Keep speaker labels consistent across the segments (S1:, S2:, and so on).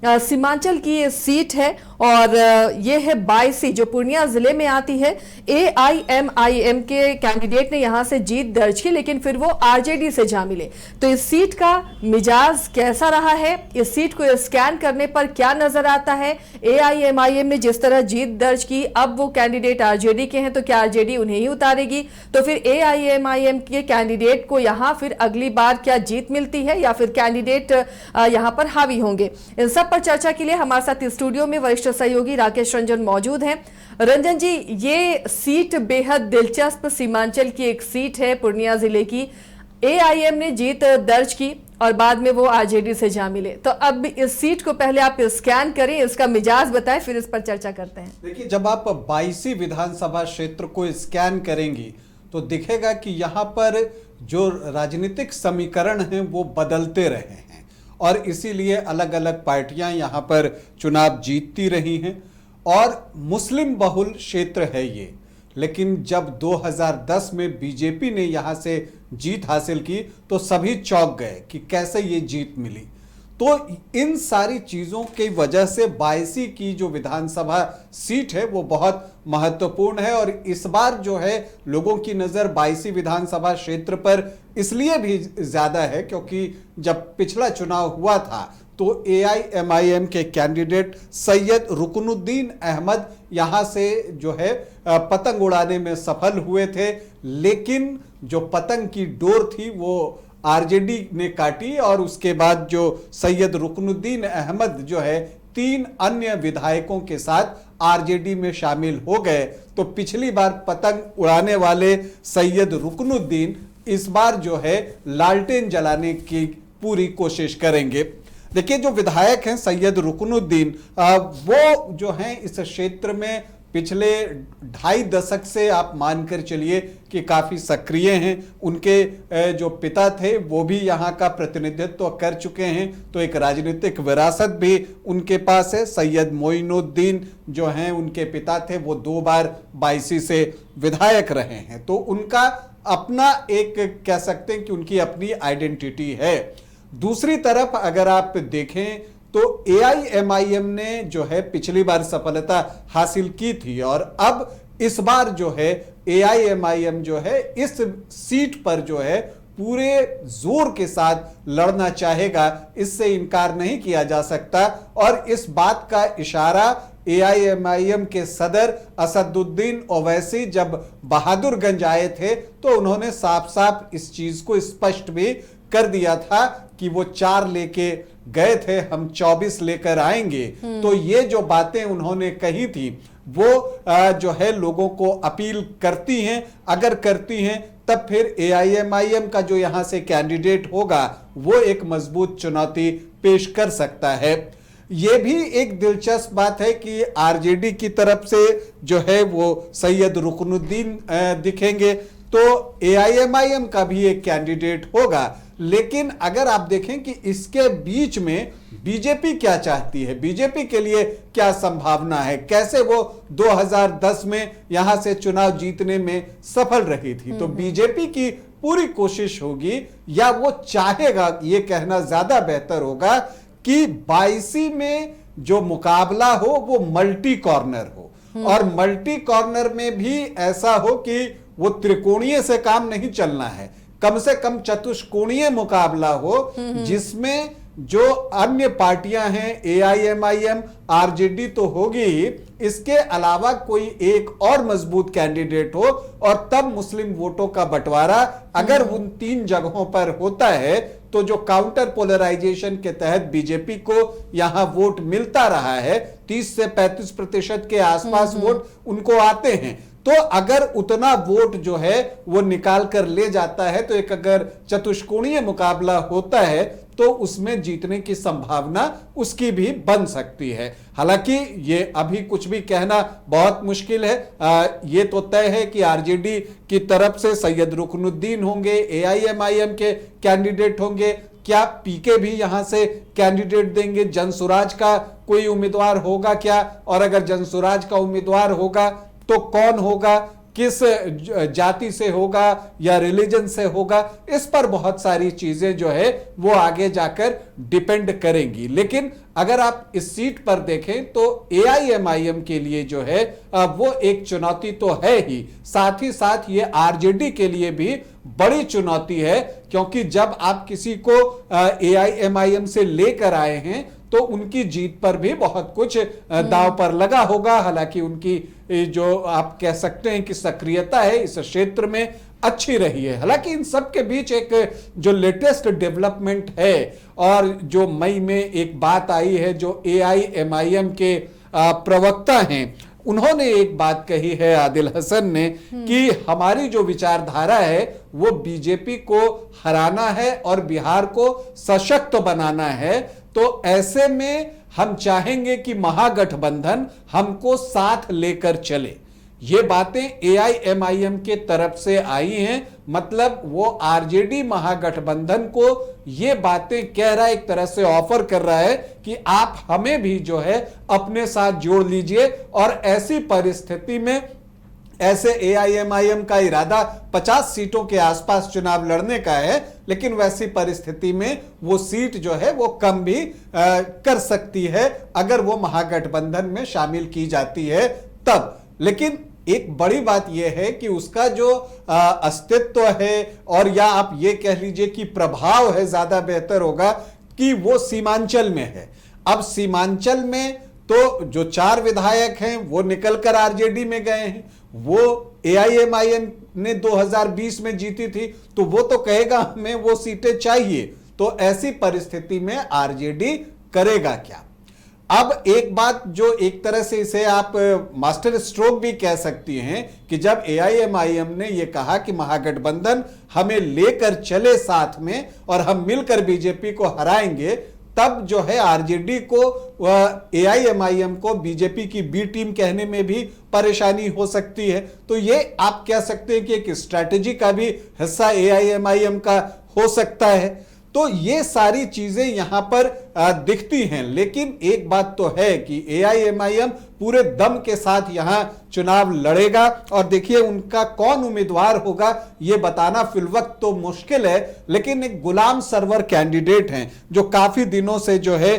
S1: सीमांचल की ये सीट है और ये है बायसी जो पूर्णिया जिले में आती है। AIMIM के कैंडिडेट ने यहां से जीत दर्ज की, लेकिन फिर वो RJD से जा मिले। तो इस सीट का मिजाज कैसा रहा है, इस सीट को स्कैन करने पर क्या नजर आता है? AIMIM ने जिस तरह जीत दर्ज की, अब वो कैंडिडेट RJD के हैं, तो क्या RJD उन्हें ही उतारेगी? तो फिर AIMIM के कैंडिडेट को यहां फिर अगली बार क्या जीत मिलती है या फिर कैंडिडेट यहां पर हावी होंगे? इन सब पर चर्चा के लिए हमारे साथ स्टूडियो में वरिष्ठ सहयोगी राकेश रंजन मौजूद हैं। रंजन जी, ये सीट बेहद दिलचस्प सीमांचल की एक सीट है पूर्णिया जिले की। AIM ने जीत दर्ज की और बाद में वो RJD से जा मिले। तो अब इस सीट को पहले आप स्कैन करें, इसका मिजाज बताएं, फिर इस पर चर्चा करते हैं।
S2: देखिए, जब आप 22 विधानसभा क्षेत्र को स्कैन करेंगी तो दिखेगा कि यहाँ पर जो राजनीतिक समीकरण हैं वो बदलते रहे हैं और इसीलिए अलग अलग पार्टियां यहाँ पर चुनाव जीतती रही हैं और मुस्लिम बहुल क्षेत्र है ये। लेकिन जब 2010 में बीजेपी ने यहाँ से जीत हासिल की तो सभी चौंक गए कि कैसे ये जीत मिली। तो इन सारी चीज़ों की वजह से 22 की जो विधानसभा सीट है वो बहुत महत्वपूर्ण है और इस बार जो है लोगों की नज़र 22 विधानसभा क्षेत्र पर इसलिए भी ज़्यादा है क्योंकि जब पिछला चुनाव हुआ था तो AIMIM के कैंडिडेट सैयद रुकनुद्दीन अहमद यहाँ से जो है पतंग उड़ाने में सफल हुए थे, लेकिन जो पतंग की डोर थी वो RJD ने काटी और उसके बाद जो सैयद रुकनुद्दीन अहमद जो है 3 अन्य विधायकों के साथ RJD में शामिल हो गए। तो पिछली बार पतंग उड़ाने वाले सैयद रुकनुद्दीन इस बार जो है लालटेन जलाने की पूरी कोशिश करेंगे। देखिए, जो विधायक हैं सैयद रुकनुद्दीन, वो जो हैं इस क्षेत्र में पिछले 2.5 दशक से आप मानकर चलिए कि काफ़ी सक्रिय हैं। उनके जो पिता थे वो भी यहाँ का प्रतिनिधित्व कर चुके हैं, तो एक राजनीतिक विरासत भी उनके पास है। सैयद मोइनुद्दीन जो हैं उनके पिता थे, वो 2 बार 22 से विधायक रहे हैं। तो उनका अपना एक कह सकते हैं कि उनकी अपनी आइडेंटिटी है। दूसरी तरफ अगर आप देखें तो AIMIM ने जो है पिछली बार सफलता हासिल की थी और अब इस बार जो है AIMIM जो है इस सीट पर जो है पूरे जोर के साथ लड़ना चाहेगा, इससे इनकार नहीं किया जा सकता। और इस बात का इशारा AIMIM के सदर असदुद्दीन ओवैसी जब बहादुरगंज आए थे तो उन्होंने साफ साफ इस चीज को स्पष्ट भी कर दिया था कि वो 4 लेके गए थे, हम 24 लेकर आएंगे। तो ये जो बातें उन्होंने कही थी वो जो है लोगों को अपील करती हैं। अगर करती हैं तब फिर AIMIM का जो यहां से कैंडिडेट होगा वो एक मजबूत चुनौती पेश कर सकता है। ये भी एक दिलचस्प बात है कि RJD की तरफ से जो है वो सैयद रुकनुद्दीन दिखेंगे, तो AIMIM का भी एक कैंडिडेट होगा। लेकिन अगर आप देखें कि इसके बीच में बीजेपी क्या चाहती है, बीजेपी के लिए क्या संभावना है, कैसे वो 2010 में यहां से चुनाव जीतने में सफल रही थी, तो बीजेपी की पूरी कोशिश होगी या वो चाहेगा, ये कहना ज्यादा बेहतर होगा कि 22 में जो मुकाबला हो वो मल्टी कॉर्नर हो और मल्टी कॉर्नर में भी ऐसा हो कि वो त्रिकोणीय से काम नहीं चलना है, कम से कम चतुष्कोणीय मुकाबला हो जिसमें जो अन्य पार्टियां हैं AIMIM RJD तो होगी ही, इसके अलावा कोई एक और मजबूत कैंडिडेट हो और तब मुस्लिम वोटों का बंटवारा अगर उन 3 जगहों पर होता है तो जो काउंटर पोलराइजेशन के तहत बीजेपी को यहां वोट मिलता रहा है 30 से 35% के आसपास वोट उनको आते हैं, तो अगर उतना वोट जो है वो निकाल कर ले जाता है तो एक अगर चतुष्कोणीय मुकाबला होता है तो उसमें जीतने की संभावना उसकी भी बन सकती है। हालांकि ये अभी कुछ भी कहना बहुत मुश्किल है। ये तो तय है कि RJD की तरफ से सैयद रुकनुद्दीन होंगे, AIMIM के कैंडिडेट होंगे, क्या PK भी यहां से कैंडिडेट देंगे, जनसुराज का कोई उम्मीदवार होगा क्या, और अगर जनसुराज का उम्मीदवार होगा तो कौन होगा, किस जाति से होगा या रिलीजन से होगा, इस पर बहुत सारी चीजें जो है वो आगे जाकर डिपेंड करेंगी। लेकिन अगर आप इस सीट पर देखें तो एआईएमआईएम के लिए जो है वो एक चुनौती तो है ही, साथ ही साथ ये आरजेडी के लिए भी बड़ी चुनौती है, क्योंकि जब आप किसी को एआईएमआईएम से लेकर आए हैं तो उनकी जीत पर भी बहुत कुछ दांव पर लगा होगा। हालांकि उनकी जो आप कह सकते हैं कि सक्रियता है इस क्षेत्र में अच्छी रही है। हालांकि इन सब के बीच एक जो लेटेस्ट डेवलपमेंट है और जो मई में एक बात आई है, जो एआईएमआईएम के प्रवक्ता हैं उन्होंने एक बात कही है, आदिल हसन ने, कि हमारी जो विचारधारा है वो बीजेपी को हराना है और बिहार को सशक्त बनाना है। तो ऐसे में हम चाहेंगे कि महागठबंधन हमको साथ लेकर चले। ये बातें एआईएमआईएम के तरफ से आई हैं, मतलब वो आरजेडी महागठबंधन को ये बातें कह रहा है, एक तरह से ऑफर कर रहा है कि आप हमें भी जो है अपने साथ जोड़ लीजिए। और ऐसी परिस्थिति में ऐसे एआईएमआईएम का इरादा 50 सीटों के आसपास चुनाव लड़ने का है, लेकिन वैसी परिस्थिति में वो सीट जो है वो कम भी कर सकती है अगर वो महागठबंधन में शामिल की जाती है तब। लेकिन एक बड़ी बात यह है कि उसका जो अस्तित्व है, और या आप ये कह लीजिए कि प्रभाव है, ज्यादा बेहतर होगा, कि वो सीमांचल में है। अब सीमांचल में तो जो 4 विधायक हैं वो निकलकर आरजेडी में गए हैं, वो एआईएमआईएम ने 2020 में जीती थी, तो वो तो कहेगा हमें वो सीटें चाहिए। तो ऐसी परिस्थिति में आरजेडी करेगा क्या? अब एक बात जो एक तरह से इसे आप मास्टर स्ट्रोक भी कह सकती हैं कि जब एआईएमआईएम ने यह कहा कि महागठबंधन हमें लेकर चले साथ में और हम मिलकर बीजेपी को हराएंगे, तब जो है आरजेडी को एआईएमआईएम को बीजेपी की बी टीम कहने में भी परेशानी हो सकती है। तो ये आप कह सकते हैं कि एक स्ट्रैटेजी का भी हिस्सा एआईएमआईएम का हो सकता है। तो ये सारी चीजें यहां पर दिखती हैं, लेकिन एक बात तो है कि एआईएमआईएम पूरे दम के साथ यहां चुनाव लड़ेगा। और देखिए उनका कौन उम्मीदवार होगा ये बताना फिलवक्त तो मुश्किल है, लेकिन एक गुलाम सरवर कैंडिडेट हैं जो काफी दिनों से जो है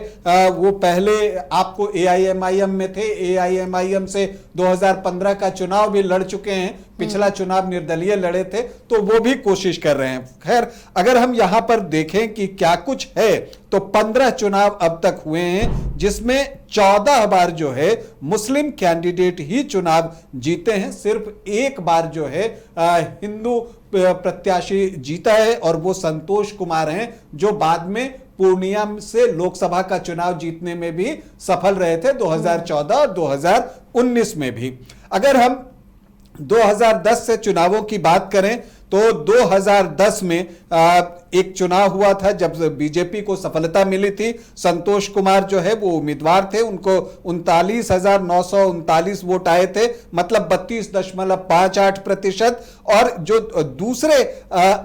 S2: वो पहले आपको एआईएमआईएम में थे, एआईएमआईएम से 2015 का चुनाव भी लड़ चुके हैं, पिछला चुनाव निर्दलीय लड़े थे, तो वो भी कोशिश कर रहे हैं। खैर, अगर हम यहां पर देखें कि क्या कुछ है तो 15 चुनाव अब तक हुए हैं, जिसमें 14 बार जो है मुस्लिम कैंडिडेट ही चुनाव जीते हैं। सिर्फ एक बार जो है हिंदू प्रत्याशी जीता है और वो संतोष कुमार हैं, जो बाद में पूर्णिया से लोकसभा का चुनाव जीतने में भी सफल रहे थे 2014 और 2019 में भी। अगर हम 2010 से चुनावों की बात करें तो 2010 में एक चुनाव हुआ था जब बीजेपी को सफलता मिली थी। संतोष कुमार जो है वो उम्मीदवार थे, उनको 39,939 वोट आए थे, मतलब 32.58%। और जो दूसरे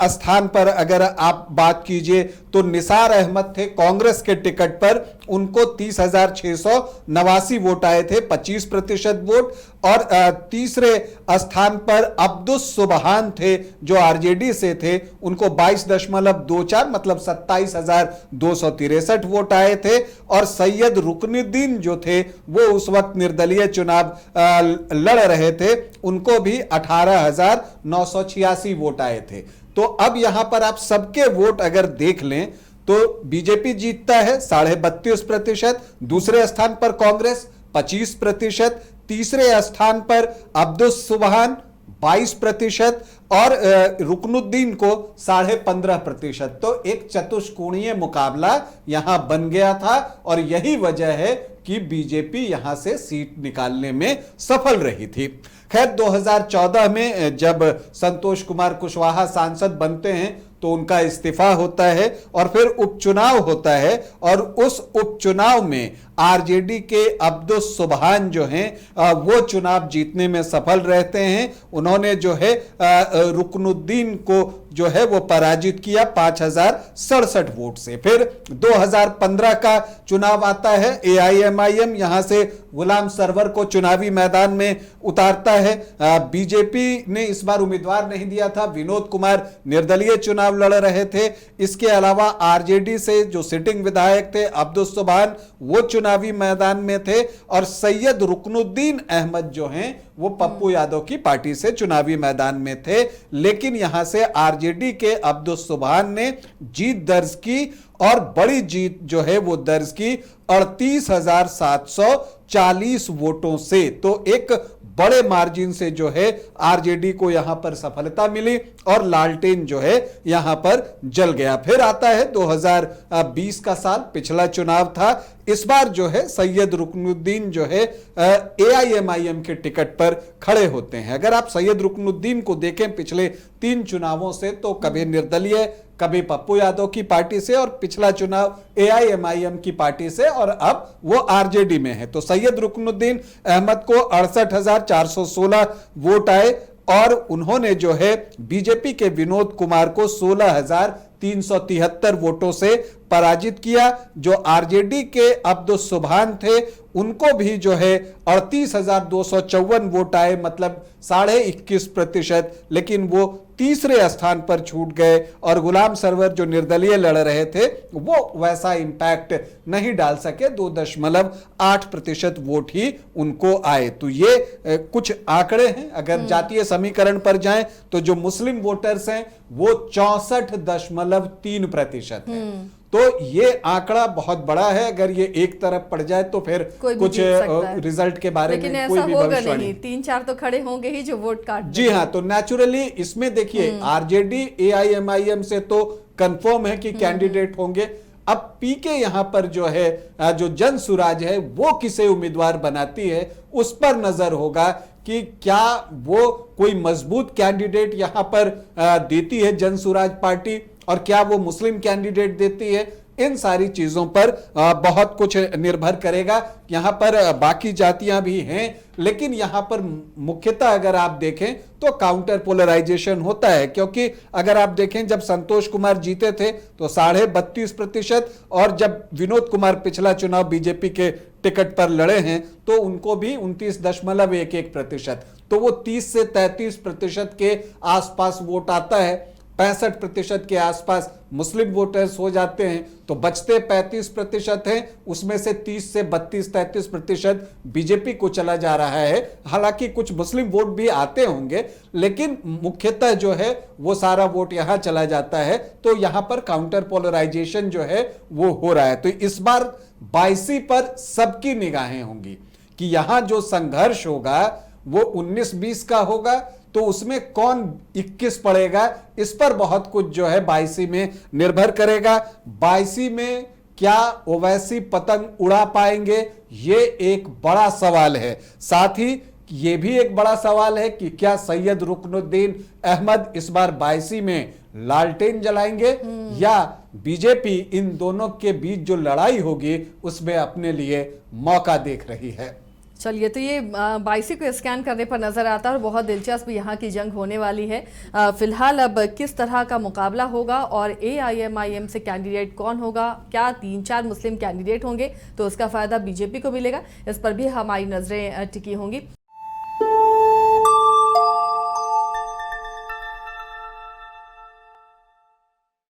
S2: स्थान पर अगर आप बात कीजिए तो निसार अहमद थे कांग्रेस के टिकट पर, उनको 30,689 वोट आए थे, 25% वोट। और तीसरे स्थान पर अब्दुस सुबहान थे जो आरजेडी से थे, उनको 22.24 मतलब 27,263 वोट आए थे। और सैयद रुकनुद्दीन जो थे वो उस वक्त निर्दलीय चुनाव लड़ रहे थे, उनको भी 18,986 वोट आए थे। तो अब यहां पर आप सबके वोट अगर देख लें तो बीजेपी जीतता है 32.5%, दूसरे स्थान पर कांग्रेस 25%, तीसरे स्थान पर अब्दुस सुबहान 22% और रुकनुद्दीन को 15.5%। तो एक चतुष्कोणीय मुकाबला यहां बन गया था और यही वजह है कि बीजेपी यहां से सीट निकालने में सफल रही थी। खैर 2014 में जब संतोष कुमार कुशवाहा सांसद बनते हैं तो उनका इस्तीफा होता है और फिर उपचुनाव होता है, और उस उपचुनाव में आरजेडी के अब्दुस सुबहान जो हैं वो चुनाव जीतने में सफल रहते हैं। उन्होंने जो है रुकनुद्दीन को जो है वो पराजित किया 5067 वोट से। फिर 2015 का चुनाव आता है, AIMIM यहां से गुलाम सरवर को चुनावी मैदान में उतारता है। बीजेपी ने इस बार उम्मीदवार नहीं दिया था, विनोद कुमार निर्दलीय चुनाव लड़ रहे थे। इसके अलावा आरजेडी से जो सिटिंग विधायक थे अब्दुल सुभान, वो चुनावी मैदान में थे, और सैयद रुकनुद्दीन अहमद जो हैं वो पप्पू यादव की पार्टी से चुनावी मैदान में थे। लेकिन यहां से आरजेडी के अब्दुल सुभान ने जीत दर्ज की, और बड़ी जीत जो है वो दर्ज की 38,740 वोटों से। तो एक बड़े मार्जिन से जो है आरजेडी को यहां पर सफलता मिली, और लालटेन जो है यहां पर जल गया। फिर आता है 2020 का साल, पिछला चुनाव था। इस बार जो है सैयद रुकनुद्दीन जो है AIMIM के टिकट पर खड़े होते हैं। अगर आप सैयद रुकनुद्दीन को देखें पिछले 3 चुनावों से, तो कभी निर्दलीय, कभी पप्पू यादव की पार्टी से, और पिछला चुनाव AIMIM की पार्टी से, और अब वो आरजेडी में है। तो सैयद रुकनुद्दीन अहमद को 68,416 वोट आए, और उन्होंने जो है बीजेपी के विनोद कुमार को 16,373 वोटों से पराजित किया। जो आरजेडी के अब्दुल सुभान थे उनको भी जो है 38,254 वोट आए, मतलब 21.5%, लेकिन वो तीसरे स्थान पर छूट गए। और गुलाम सरवर जो निर्दलीय लड़ रहे थे वो वैसा इंपैक्ट नहीं डाल सके, 2.8% वोट ही उनको आए। तो ये कुछ आंकड़े हैं। अगर जातीय समीकरण पर जाएं तो जो मुस्लिम वोटर्स हैं वो 64.3% है। तो ये आंकड़ा बहुत बड़ा है। अगर ये एक तरफ पड़ जाए तो फिर कुछ रिजल्ट के बारे में कोई भी भविष्यवाणी नहीं।
S1: 3-4 तो खड़े होंगे ही जो वोट काट।
S2: जी हाँ, तो नेचुरली इसमें देखिए आरजेडी AIMIM से तो कंफर्म है कि कैंडिडेट होंगे। अब पीके यहां पर जो है, जो जन सुराज है वो किसे उम्मीदवार बनाती है, उस पर नजर होगा कि क्या वो कोई मजबूत कैंडिडेट यहां पर देती है जन सुराज पार्टी, और क्या वो मुस्लिम कैंडिडेट देती है। इन सारी चीजों पर बहुत कुछ निर्भर करेगा। यहां पर बाकी जातियां भी हैं, लेकिन यहां पर मुख्यतः अगर आप देखें तो काउंटर पोलराइजेशन होता है। क्योंकि अगर आप देखें जब संतोष कुमार जीते थे तो 32.5%, और जब विनोद कुमार पिछला चुनाव बीजेपी के टिकट पर लड़े हैं तो उनको भी 29.11%। तो वो 30 से 33% के आसपास वोट आता है। 65% के आसपास मुस्लिम वोटर्स हो जाते हैं, तो बचते 35% हैं। उसमें से 30 से 32-33% बीजेपी को चला जा रहा है। हालांकि कुछ मुस्लिम वोट भी आते होंगे, लेकिन मुख्यतः जो है वो सारा वोट यहां चला जाता है। तो यहां पर काउंटर पोलराइजेशन जो है वो हो रहा है। तो इस बार 22 पर सबकी निगाहें होंगी कि यहां जो संघर्ष होगा वो 19-20 का होगा, तो उसमें कौन 21 पड़ेगा, इस पर बहुत कुछ जो है 22 में निर्भर करेगा। 22 में क्या ओवैसी पतंग उड़ा पाएंगे, ये एक बड़ा सवाल है। साथ ही ये भी एक बड़ा सवाल है कि क्या सैयद रुकनुद्दीन अहमद इस बार 22 में लालटेन जलाएंगे, या बीजेपी इन दोनों के बीच जो लड़ाई होगी उसमें अपने लिए मौका देख रही है।
S1: चलिए, तो ये 22 को स्कैन करने पर नजर आता है, और बहुत दिलचस्प यहाँ की जंग होने वाली है। फिलहाल अब किस तरह का मुकाबला होगा और AIMIM से कैंडिडेट कौन होगा, क्या 3-4 मुस्लिम कैंडिडेट होंगे तो उसका फायदा बीजेपी को मिलेगा, इस पर भी हमारी नजरें टिकी होंगी।